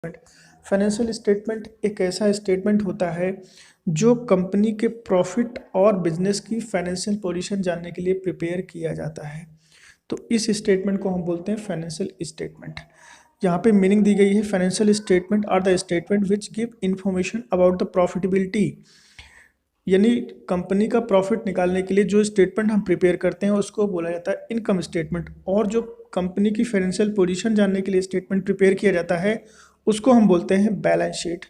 Financial statement एक ऐसा statement होता है जो कंपनी के प्रॉफिट और बिजनेस की फाइनेंशियल पोजीशन जानने के लिए प्रिपेयर किया जाता है। तो इस स्टेटमेंट को हम बोलते हैं फाइनेंशियल स्टेटमेंट। यहाँ पे मीनिंग दी गई है, financial statement are the statement which give information about the profitability, यानी कंपनी का प्रॉफिट निकालने के लिए जो स्टेटमेंट हम प्रिपेयर करते हैं उसको बोला जाता है इनकम स्टेटमेंट। और जो कंपनी की फाइनेंशियल पोजीशन जानने के लिए स्टेटमेंट प्रिपेयर किया जाता है उसको हम बोलते हैं बैलेंस शीट।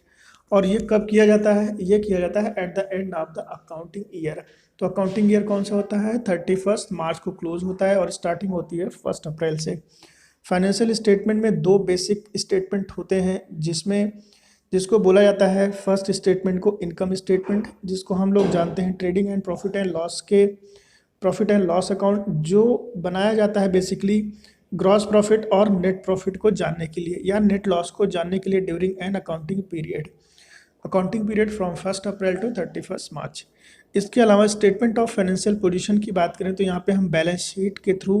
और ये कब किया जाता है? ये किया जाता है at the end of the accounting year. तो अकाउंटिंग ईयर कौन सा होता है? 31 मार्च को क्लोज होता है और स्टार्टिंग होती है 1 अप्रैल से। फाइनेंशियल स्टेटमेंट में दो बेसिक स्टेटमेंट होते हैं जिसको बोला जाता है फर्स्ट स्टेटमेंट को इनकम स्टेटमेंट, जिसको हम लोग जानते हैं trading and profit and loss account, जो बनाया जाता है बेसिकली ग्रॉस प्रॉफिट और नेट प्रॉफिट को जानने के लिए या नेट लॉस को जानने के लिए during an accounting period from 1 April to 31 March. इसके अलावा स्टेटमेंट ऑफ फाइनेंशियल पोजीशन की बात करें तो यहाँ पे हम बैलेंस शीट के थ्रू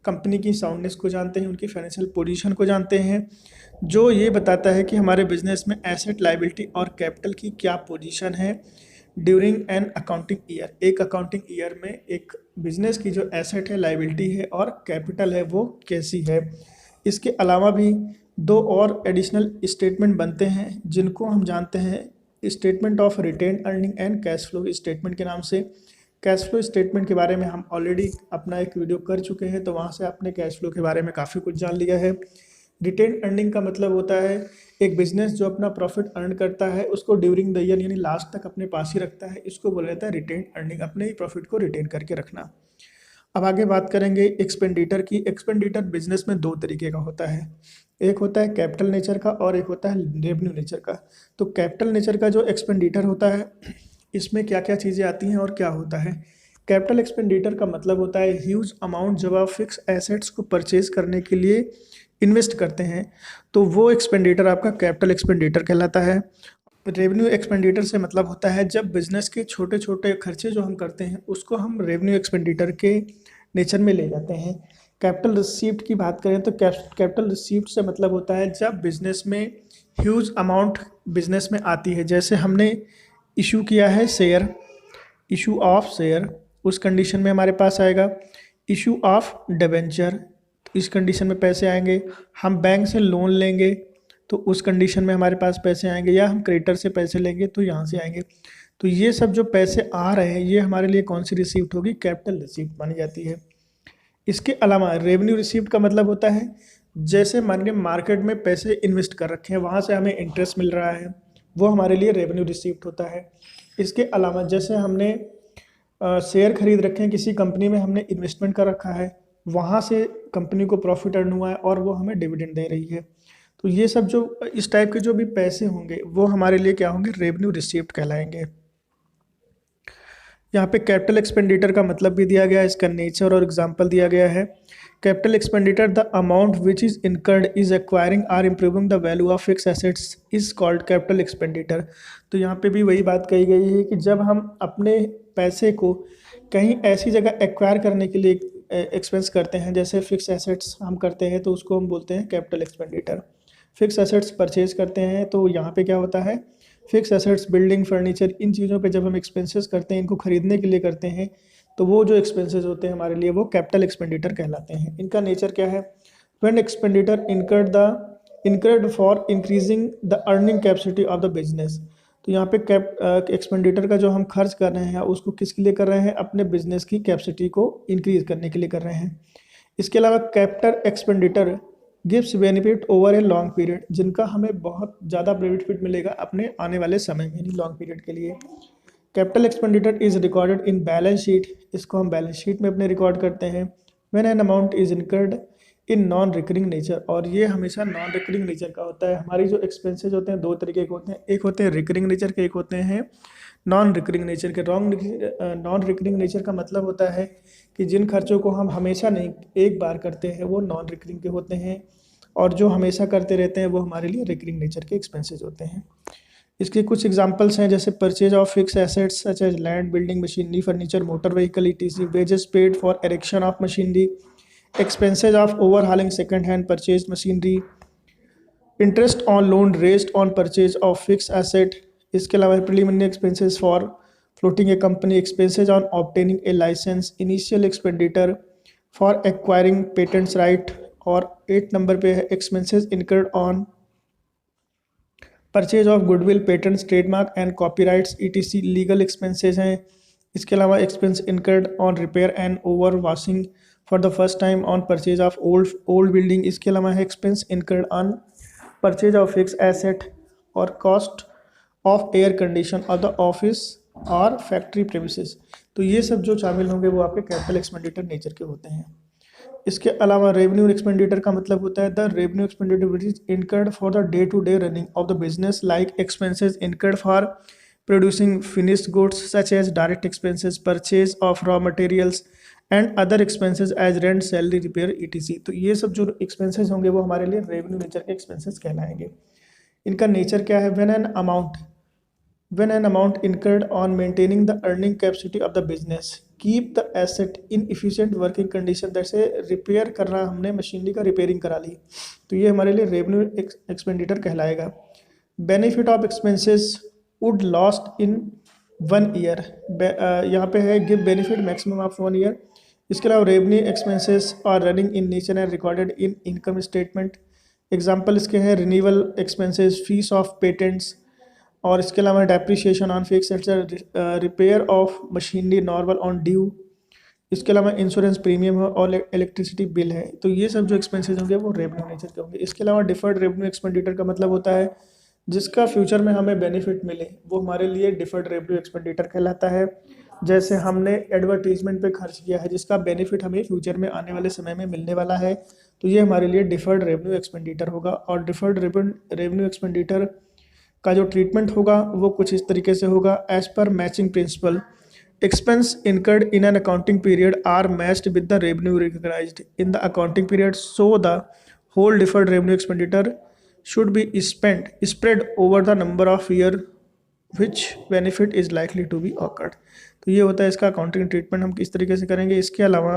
कंपनी की साउंडनेस को जानते हैं, उनकी फाइनेंशियल पोजीशन को जानते हैं, जो ये बताता है कि हमारे बिजनेस में एसेट, लायबिलिटी और कैपिटल की क्या पोजीशन है ड्यूरिंग एन अकाउंटिंग ईयर। एक अकाउंटिंग ईयर में एक बिजनेस की जो एसेट है, लायबिलिटी है और कैपिटल है वो कैसी है। इसके अलावा भी दो और एडिशनल स्टेटमेंट बनते हैं जिनको हम जानते हैं statement of retained earning and cash flow statement के नाम से। कैश फ्लो स्टेटमेंट के बारे में हम ऑलरेडी अपना एक वीडियो कर चुके हैं, तो वहाँ से आपने कैश फ्लो के बारे में काफ़ी कुछ जान लिया है। रिटेन अर्निंग का मतलब होता है एक बिजनेस जो अपना प्रॉफिट अर्न करता है उसको ड्यूरिंग द ईयर यानी लास्ट तक अपने पास ही रखता है, इसको बोला जाता है रिटेन अर्निंग, अपने ही प्रॉफिट को रिटेन करके रखना। अब आगे बात करेंगे एक्सपेंडिचर की। एक्सपेंडिचर बिजनेस में दो तरीके का होता है, एक होता है कैपिटल नेचर का और एक होता है रेवेन्यू नेचर का। तो कैपिटल नेचर का जो एक्सपेंडिचर होता है इसमें क्या क्या चीज़ें आती हैं और क्या होता है। कैपिटल एक्सपेंडिचर का मतलब होता है ह्यूज अमाउंट जब आप फिक्स एसेट्स को परचेज करने के लिए इन्वेस्ट करते हैं तो वो एक्सपेंडिचर आपका कैपिटल एक्सपेंडिचर कहलाता है। रेवेन्यू एक्सपेंडिचर से मतलब होता है जब बिजनेस के छोटे छोटे खर्चे जो हम करते हैं उसको हम रेवेन्यू एक्सपेंडिचर के नेचर में ले जाते हैं। कैपिटल रिसीप्ट की बात करें तो कैपिटल रिसीप्ट से मतलब होता है जब बिजनेस में ह्यूज अमाउंट बिजनेस में आती है, जैसे हमने इशू किया है शेयर, इशू ऑफ शेयर, उस कंडीशन में हमारे पास आएगा। इशू ऑफ डिबेंचर, इस कंडीशन में पैसे आएंगे। हम बैंक से लोन लेंगे तो उस कंडीशन में हमारे पास पैसे आएंगे, या हम क्रेडिटर से पैसे लेंगे तो यहाँ से आएंगे। तो ये सब जो पैसे आ रहे हैं ये हमारे लिए कौन सी रिसीप्ट होगी? कैपिटल रिसीप्ट मानी जाती है। इसके अलावा रेवेन्यू रिसीप्ट का मतलब होता है जैसे मान लीजिए मार्केट में पैसे इन्वेस्ट कर रखे हैं, वहाँ से हमें इंटरेस्ट मिल रहा है, वो हमारे लिए रेवेन्यू रिसीप्ट होता है। इसके अलावा जैसे हमने शेयर खरीद रखे हैं, किसी कंपनी में हमने इन्वेस्टमेंट कर रखा है, वहाँ से कंपनी को प्रॉफिट अर्न हुआ है और वो हमें डिविडेंड दे रही है, तो ये सब जो इस टाइप के जो भी पैसे होंगे वो हमारे लिए क्या होंगे? रेवेन्यू रिसीप्ट कहलाएंगे। यहाँ पे कैपिटल एक्सपेंडिचर का मतलब भी दिया गया है, इसका नेचर और एग्जांपल दिया गया है। Capital expenditure the amount which is incurred is acquiring or improving the value of fix assets is called capital expenditure. तो यहाँ पे भी वही बात कही गई है कि जब हम अपने पैसे को कहीं ऐसी जगह एक्वायर करने के लिए एक्सपेंस करते हैं, जैसे फिक्स एसेट्स हम करते हैं तो उसको हम बोलते हैं capital expenditure. Fix assets purchase करते हैं तो यहाँ पे क्या होता है, फिक्स एसेट्स, बिल्डिंग, फर्नीचर, इन चीज़ों पे जब हम एक्सपेंसेस करते हैं, इनको खरीदने के लिए करते हैं, तो वो जो एक्सपेंसेस होते हैं हमारे लिए वो कैपिटल एक्सपेंडिचर कहलाते हैं। इनका नेचर क्या है? When expenditure incurred for increasing the earning capacity of the business. तो यहाँ पे एक्सपेंडिचर का जो हम खर्च कर रहे हैं उसको किसके लिए कर रहे हैं? अपने बिजनेस की कैपेसिटी को इंक्रीज करने के लिए कर रहे हैं। इसके अलावा capital expenditure gives benefit over a long period, जिनका हमें बहुत ज़्यादा बेनिफिट मिलेगा अपने आने वाले समय में, यानी लॉन्ग पीरियड के लिए। Capital expenditure is recorded in balance sheet, इसको हम बैलेंस शीट में अपने रिकॉर्ड करते हैं। When an amount is incurred in non recurring nature, और ये हमेशा नॉन रिकरिंग नेचर का होता है। हमारी जो एक्सपेंसेज होते हैं दो तरीके के होते हैं, एक होते हैं रिकरिंग नेचर के, एक होते हैं नॉन रिकरिंग नेचर के। नॉन रिकरिंग नेचर का मतलब होता है कि जिन खर्चों को हम हमेशा नहीं एक बार करते हैं वो नॉन रिकरिंग के होते हैं, और जो हमेशा करते रहते हैं वो हमारे लिए रिकरिंग नेचर के एक्सपेंसेस होते हैं। इसके कुछ एग्जांपल्स हैं, जैसे purchase of fix assets such as land, building, machinery, furniture, motor vehicle etc, wages paid for erection of machinery, expenses of overhauling second hand purchase machinery, interest on loan raised on purchase of fix asset. इसके अलावा preliminary expenses for floating a company, expenses on obtaining a licence, initial expenditure for acquiring patents right. और 8 number पे है expenses incurred on purchase of goodwill, patents, trademark and copyrights ETC legal expenses हैं। इसके अलावा expense incurred on repair and over washing for the first time on purchase of old building. इसके अलावा है expense incurred on purchase of fix asset और cost of air condition of the office और factory premises. तो ये सब जो शामिल होंगे वो आपके कैपिटल एक्सपेंडिचर नेचर के होते हैं। इसके अलावा रेवेन्यू एक्सपेंडिचर का मतलब होता है the revenue expenditure which is incurred for the day to day running of the business, like expenses incurred for producing finished goods such as direct expenses, purchase of raw materials and other expenses as rent, salary, repair etc. तो ये सब जो expenses होंगे वो हमारे लिए revenue nature के expenses कहलाएंगे। इनका नेचर क्या है? when an amount incurred on maintaining the earning capacity of the business, keep the asset in efficient working condition, जैसे रिपेयर करना, हमने मशीनरी का रिपेयरिंग करा ली, तो ये हमारे लिए रेवेन्यू एक्सपेंडिचर कहलाएगा। Benefit of expenses would lost in 1 year, यहाँ पे है give benefit maximum of 1 year. इसके अलावा revenue expenses are running in nature and recorded in income statement. Example इसके हैं renewal expenses, fees of patents, और इसके अलावा depreciation on fix asset, repair of machinery normal on due. इसके अलावा insurance premium है और इलेक्ट्रिसिटी बिल है। तो ये सब जो एक्सपेंसेस होंगे वो रेवेन्यू नेचर के होंगे। इसके अलावा डिफर्ड रेवेन्यू एक्सपेंडिचर का मतलब होता है जिसका फ्यूचर में हमें बेनिफिट मिले, वो हमारे लिए डिफर्ड रेवेन्यू एक्सपेंडिचर कहलाता है। जैसे हमने एडवर्टीजमेंट पे खर्च किया है जिसका बेनिफिट हमें फ्यूचर में आने वाले समय में मिलने वाला है, तो ये हमारे लिए डिफर्ड रेवेन्यू एक्सपेंडिचर होगा। और डिफर्ड रेवेन्यू एक्सपेंडिचर का जो ट्रीटमेंट होगा वो कुछ इस तरीके से होगा। As per matching principle, expense incurred in an accounting period are matched with the revenue recognised in the accounting period, so the whole deferred revenue expenditure should be spread over the number of year which benefit is likely to be occurred. तो ये होता है इसका accounting treatment हम किस तरीके से करेंगे। इसके अलावा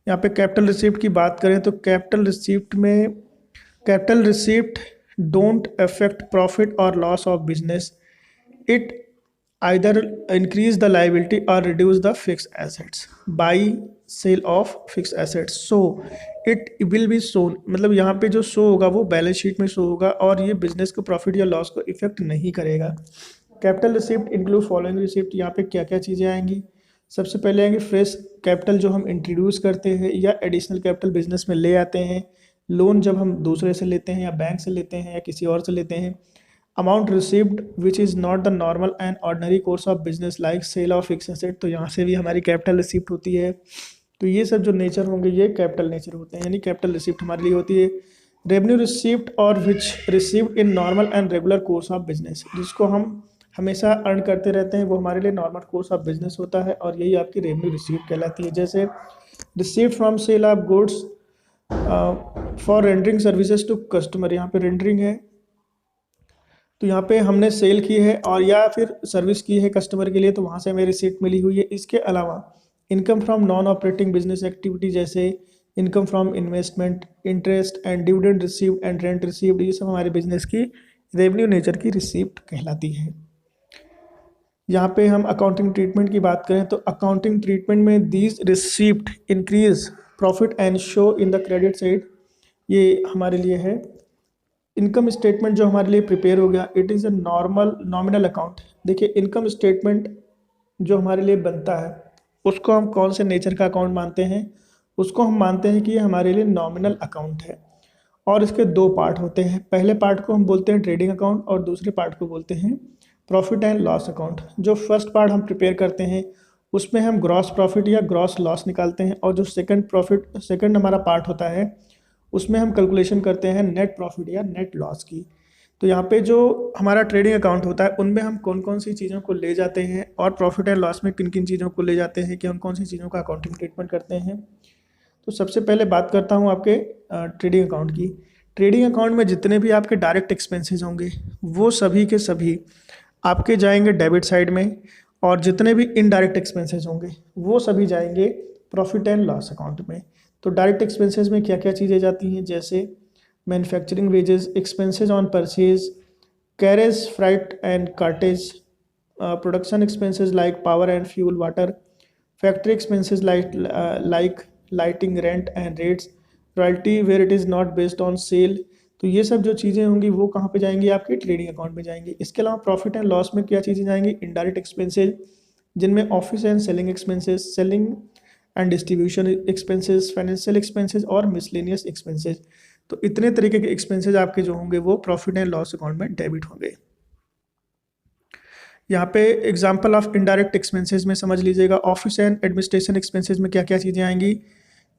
यहाँ पे कैपिटल रिसिप्ट की बात करें तो capital receipt don't affect profit or loss of business. It either increase the liability or reduce the fixed assets by sale of fixed assets, so it will be shown, मतलब यहाँ पे जो show होगा वो बैलेंस शीट में show होगा और ये बिजनेस को प्रॉफिट या लॉस को इफेक्ट नहीं करेगा। Capital receipt include following receipt, यहाँ पे क्या क्या चीज़ें आएंगी। सबसे पहले आएंगे फ्रेश कैपिटल जो हम इंट्रोड्यूस करते हैं या एडिशनल कैपिटल बिजनेस में ले आते हैं, लोन जब हम दूसरे से लेते हैं या बैंक से लेते हैं या किसी और से लेते हैं, amount received which is not the normal and ordinary course of business like sale of fix asset, तो यहाँ से भी हमारी कैपिटल रिसिप्ट होती है। तो ये सब जो नेचर होंगे ये कैपिटल नेचर होते हैं, यानी कैपिटल रिसिप्ट हमारे लिए होती है। रेवेन्यू रिसिप्ट और which received in normal and regular course of business, जिसको हम हमेशा अर्न करते रहते हैं वो हमारे लिए नॉर्मल कोर्स ऑफ बिजनेस होता है और यही आपकी रेवेन्यू रिसिप्ट कहलाती है। जैसे receipt from sale of goods for rendering services to customer, यहाँ पे रेंडरिंग है तो यहाँ पे हमने सेल की है और या फिर सर्विस की है कस्टमर के लिए, तो वहाँ से हमें रिसीप्ट मिली हुई है। इसके अलावा income from non operating business activity जैसे income from investment, interest and dividend received and rent received, ये सब हमारे बिजनेस की रेवेन्यू नेचर की रिसीप्ट कहलाती है। यहाँ पे हम अकाउंटिंग ट्रीटमेंट की बात करें तो अकाउंटिंग ट्रीटमेंट में these receipt increase profit and show in the credit side, ये हमारे लिए है। इनकम स्टेटमेंट जो हमारे लिए प्रिपेयर हो गया, it is a nominal account. देखिए इनकम स्टेटमेंट जो हमारे लिए बनता है उसको हम कौन से नेचर का अकाउंट मानते हैं, उसको हम मानते हैं कि ये हमारे लिए नॉमिनल अकाउंट है और इसके 2 पार्ट होते हैं। पहले पार्ट को हम बोलते हैं ट्रेडिंग अकाउंट और दूसरे पार्ट को बोलते हैं प्रॉफिट एंड लॉस अकाउंट। जो फर्स्ट पार्ट हम प्रिपेयर करते हैं उसमें हम ग्रॉस प्रॉफिट या ग्रॉस लॉस निकालते हैं और जो सेकंड हमारा पार्ट होता है उसमें हम कैलकुलेशन करते हैं नेट प्रॉफिट या नेट लॉस की। तो यहाँ पे जो हमारा ट्रेडिंग अकाउंट होता है उनमें हम कौन कौन सी चीज़ों को ले जाते हैं और प्रॉफिट एंड लॉस में किन किन चीज़ों को ले जाते हैं कि हम कौन सी चीज़ों का अकाउंटिंग ट्रीटमेंट करते हैं। तो सबसे पहले बात करता हूँ आपके ट्रेडिंग अकाउंट की। ट्रेडिंग अकाउंट में जितने भी आपके डायरेक्ट एक्सपेंसेस होंगे वो सभी के सभी आपके जाएंगे डेबिट साइड में और जितने भी इनडायरेक्ट एक्सपेंसेस होंगे वो सभी जाएंगे प्रॉफिट एंड लॉस अकाउंट में। तो डायरेक्ट एक्सपेंसेस में क्या क्या चीज़ें जाती हैं, जैसे manufacturing wages, expenses on purchase, carriage, freight and cartage, production expenses like power and fuel, water, factory expenses like lighting, rent and rates, royalty where it is not based on sale. तो ये सब जो चीज़ें होंगी वो कहाँ पे जाएंगी, आपके ट्रेडिंग अकाउंट में जाएंगी। इसके अलावा प्रॉफिट एंड लॉस में क्या चीज़ें जाएंगी, इनडायरेक्ट एक्सपेंसेस, जिनमें office and selling expenses, selling and distribution expenses, financial expenses और मिसलेनियस एक्सपेंसेस। तो इतने तरीके के एक्सपेंसेस आपके जो होंगे वो प्रॉफिट एंड लॉस अकाउंट में डेबिट होंगे। यहाँ पे एग्जांपल ऑफ इनडायरेक्ट एक्सपेंसेस में समझ लीजिएगा, ऑफिस एंड एडमिनिस्ट्रेशन एक्सपेंसेस में क्या क्या चीज़ें आएंगी,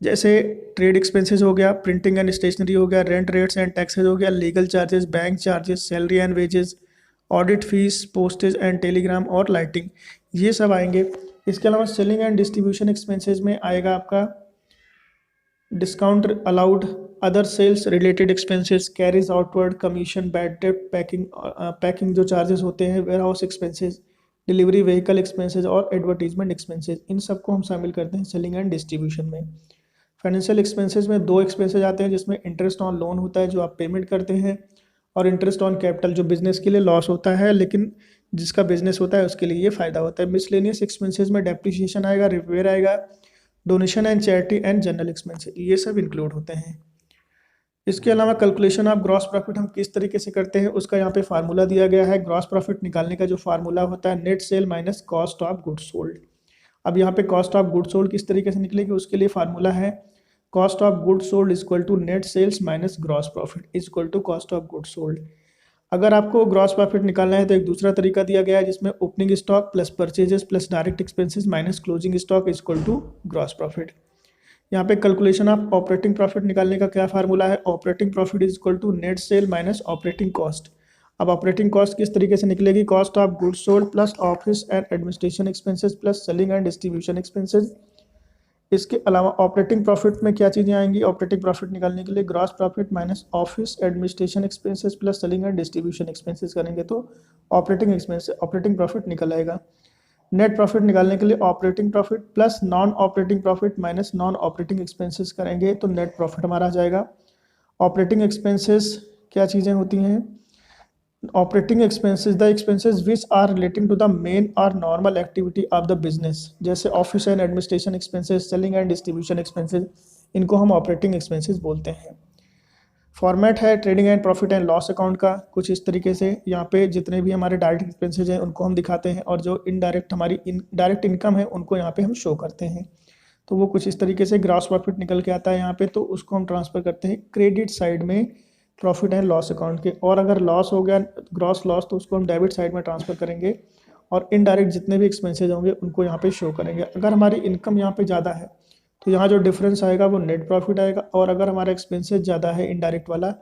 जैसे ट्रेड एक्सपेंसेस हो गया, प्रिंटिंग एंड स्टेशनरी हो गया, रेंट, रेट्स एंड टैक्सेस हो गया, legal charges, bank charges, salary and wages, audit fees, postage and Telegram और लाइटिंग, ये सब आएंगे। इसके अलावा सेलिंग एंड डिस्ट्रीब्यूशन एक्सपेंसेस में आएगा आपका discount allowed, other sales related expenses, carriage outward, commission, bad debt, packing जो चार्जेस होते हैं, warehouse expenses, delivery vehicle expenses और एडवर्टीजमेंट एक्सपेंसेस, इन सबको हम शामिल करते हैं सेलिंग एंड डिस्ट्रीब्यूशन में। फाइनेंशियल एक्सपेंसेस में दो एक्सपेंसेस आते हैं, जिसमें इंटरेस्ट ऑन लोन होता है जो आप पेमेंट करते हैं, और इंटरेस्ट ऑन कैपिटल जो बिजनेस के लिए लॉस होता है लेकिन जिसका बिजनेस होता है उसके लिए ये फ़ायदा होता है। मिसलेनियस एक्सपेंसेस में डेप्रिसिएशन आएगा, रिपेयर आएगा, donation and charity and general expenses, ये सब इंक्लूड होते हैं। इसके अलावा कैलकुलेशन ऑफ ग्रॉस प्रॉफिट हम किस तरीके से करते हैं उसका यहाँ पे फार्मूला दिया गया है। ग्रॉस प्रॉफिट निकालने का जो फार्मूला होता है, net sale minus cost of goods sold. अब यहाँ पे कॉस्ट ऑफ गुड्स सोल्ड किस तरीके से निकलेगी, उसके लिए फार्मूला है cost of goods sold is equal to net sales minus gross profit is equal to cost of goods sold. अगर आपको ग्रॉस प्रॉफिट निकालना है तो एक दूसरा तरीका दिया गया है, जिसमें opening stock plus purchases plus direct expenses minus closing stock is equal to gross profit. यहाँ पे कैलकुलेशन ऑफ ऑपरेटिंग प्रॉफिट निकालने का क्या फार्मूला है, operating profit is equal to net sale minus operating cost. अब ऑपरेटिंग कॉस्ट किस तरीके से निकलेगी, cost of goods sold plus office and administration expenses plus selling and distribution expenses. इसके अलावा ऑपरेटिंग प्रॉफिट में क्या चीज़ें आएंगी, ऑपरेटिंग प्रॉफिट निकालने के लिए gross profit minus office administration expenses plus selling and distribution expenses करेंगे तो ऑपरेटिंग प्रॉफिट निकल आएगा। नेट प्रॉफिट निकालने के लिए operating profit plus non operating profit minus non operating expenses करेंगे तो नेट प्रॉफिट हमारा आ जाएगा। ऑपरेटिंग एक्सपेंसेस क्या चीज़ें होती हैं, operating expenses the expenses which are relating to the main और normal activity of the business, जैसे office and administration expenses, selling and distribution expenses, इनको हम ऑपरेटिंग एक्सपेंसेस बोलते हैं। फॉर्मेट है trading and profit and loss account का कुछ इस तरीके से, यहाँ पे जितने भी हमारे डायरेक्ट एक्सपेंसेस हैं उनको हम दिखाते हैं और जो इनडायरेक्ट हमारी डायरेक्ट इनकम है उनको यहाँ पे हम शो करते हैं। तो वो कुछ इस तरीके से ग्रॉस प्रॉफिट निकल के आता है यहाँ पे, तो उसको हम ट्रांसफ़र करते हैं क्रेडिट साइड में प्रॉफिट एंड लॉस अकाउंट के, और अगर लॉस हो गया ग्रॉस लॉस तो उसको हम डेबिट साइड में ट्रांसफ़र करेंगे और इनडायरेक्ट जितने भी एक्सपेंसेस होंगे उनको यहाँ पे शो करेंगे। अगर हमारी इनकम यहाँ पे ज़्यादा है तो यहाँ जो डिफरेंस आएगा वो नेट प्रॉफिट आएगा, और अगर हमारा एक्सपेंसेस ज़्यादा है इनडायरेक्ट वाला,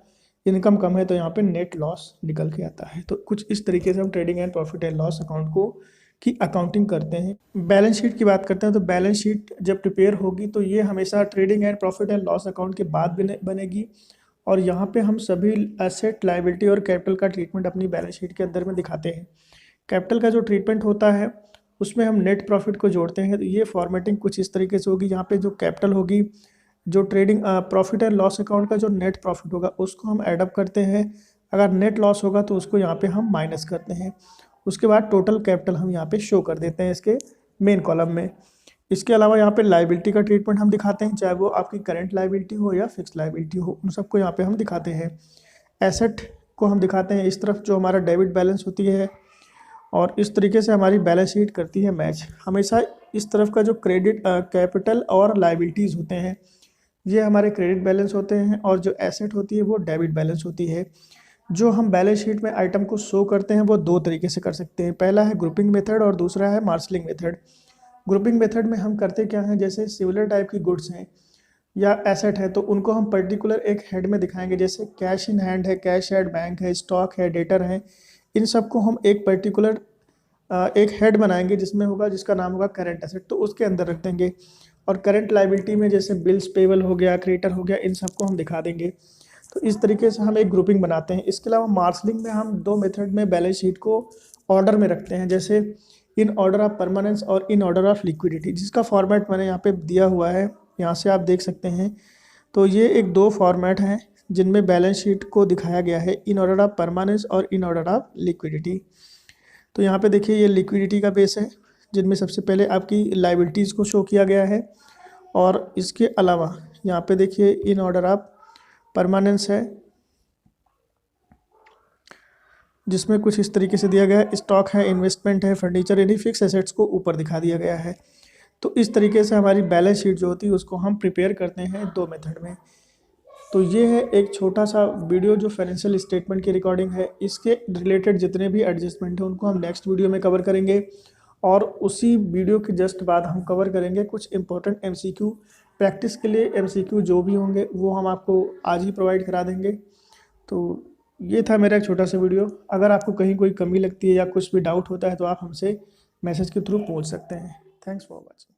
इनकम कम है, तो यहाँ पे नेट लॉस निकल के आता है। तो कुछ इस तरीके से हम trading and profit and loss account को की अकाउंटिंग करते हैं। बैलेंस शीट की बात करते हैं तो बैलेंस शीट जब प्रिपेयर होगी तो ये हमेशा trading and profit and loss account के बाद बनेगी, और यहाँ पे हम सभी एसेट, लायबिलिटी और कैपिटल का ट्रीटमेंट अपनी बैलेंस शीट के अंदर में दिखाते हैं। कैपिटल का जो ट्रीटमेंट होता है उसमें हम नेट प्रॉफिट को जोड़ते हैं, तो ये फॉर्मेटिंग कुछ इस तरीके से होगी। यहाँ पे जो कैपिटल होगी, जो trading profit and loss account का जो नेट प्रॉफिट होगा उसको हम एडअप करते हैं, अगर नेट लॉस होगा तो उसको यहाँ पे हम माइनस करते हैं। उसके बाद टोटल कैपिटल हम यहाँ पे शो कर देते हैं इसके मेन कॉलम में। इसके अलावा यहाँ पे लायबिलिटी का ट्रीटमेंट हम दिखाते हैं, चाहे वो आपकी करंट लायबिलिटी हो या फिक्स लायबिलिटी हो, उन सबको यहाँ पे हम दिखाते हैं। एसेट को हम दिखाते हैं इस तरफ जो हमारा डेबिट बैलेंस होती है, और इस तरीके से हमारी बैलेंस शीट करती है मैच। हमेशा इस तरफ का जो क्रेडिट कैपिटल और लायबिलिटीज़ होते हैं ये हमारे क्रेडिट बैलेंस होते हैं, और जो एसेट होती है वो डेबिट बैलेंस होती है। जो हम बैलेंस शीट में आइटम को शो करते हैं वो दो तरीके से कर सकते हैं, पहला है ग्रुपिंग मेथड और दूसरा है मार्शलिंग मेथड। ग्रुपिंग मेथड में हम करते क्या हैं, जैसे सिमिलर टाइप की गुड्स हैं या एसेट है तो उनको हम पर्टिकुलर एक हेड में दिखाएंगे, जैसे कैश इन हैंड है, कैश एट बैंक है, स्टॉक है, डेटर है, इन सबको हम एक पर्टिकुलर एक हेड बनाएंगे जिसमें होगा, जिसका नाम होगा करंट एसेट, तो उसके अंदर रख देंगे। और करंट लायबिलिटी में जैसे बिल्स पेबल हो गया, क्रेडिटर हो गया, इन सबको हम दिखा देंगे। तो इस तरीके से हम एक ग्रुपिंग बनाते हैं। इसके अलावा मार्शलिंग में हम दो मेथड में बैलेंस शीट को ऑर्डर में रखते हैं, जैसे इन ऑर्डर ऑफ परमानेंस और इन ऑर्डर ऑफ लिक्विडिटी, जिसका फॉर्मेट मैंने यहाँ पे दिया हुआ है, यहाँ से आप देख सकते हैं। तो ये एक दो फॉर्मेट हैं जिनमें बैलेंस शीट को दिखाया गया है इन ऑर्डर ऑफ परमानेंस और इन ऑर्डर ऑफ लिक्विडिटी। तो यहाँ पे देखिए ये लिक्विडिटी का बेस है, जिनमें सबसे पहले आपकी लाइबिलिटीज़ को शो किया गया है, और इसके अलावा यहाँ पे देखिए इन ऑर्डर ऑफ परमानेंस है, जिसमें कुछ इस तरीके से दिया गया है, स्टॉक है, इन्वेस्टमेंट है, फर्नीचर, यानी फिक्स एसेट्स को ऊपर दिखा दिया गया है। तो इस तरीके से हमारी बैलेंस शीट जो होती है उसको हम प्रिपेयर करते हैं दो मेथड में। तो ये है एक छोटा सा वीडियो जो फाइनेंशियल स्टेटमेंट की रिकॉर्डिंग है। इसके रिलेटेड जितने भी एडजस्टमेंट हैं उनको हम नेक्स्ट वीडियो में कवर करेंगे, और उसी वीडियो के जस्ट बाद हम कवर करेंगे कुछ इंपॉर्टेंट एमसीक्यू। प्रैक्टिस के लिए एमसीक्यू जो भी होंगे वो हम आपको आज ही प्रोवाइड करा देंगे। तो ये था मेरा एक छोटा सा वीडियो। अगर आपको कहीं कोई कमी लगती है या कुछ भी डाउट होता है तो आप हमसे मैसेज के थ्रू पूछ सकते हैं। Thanks for watching.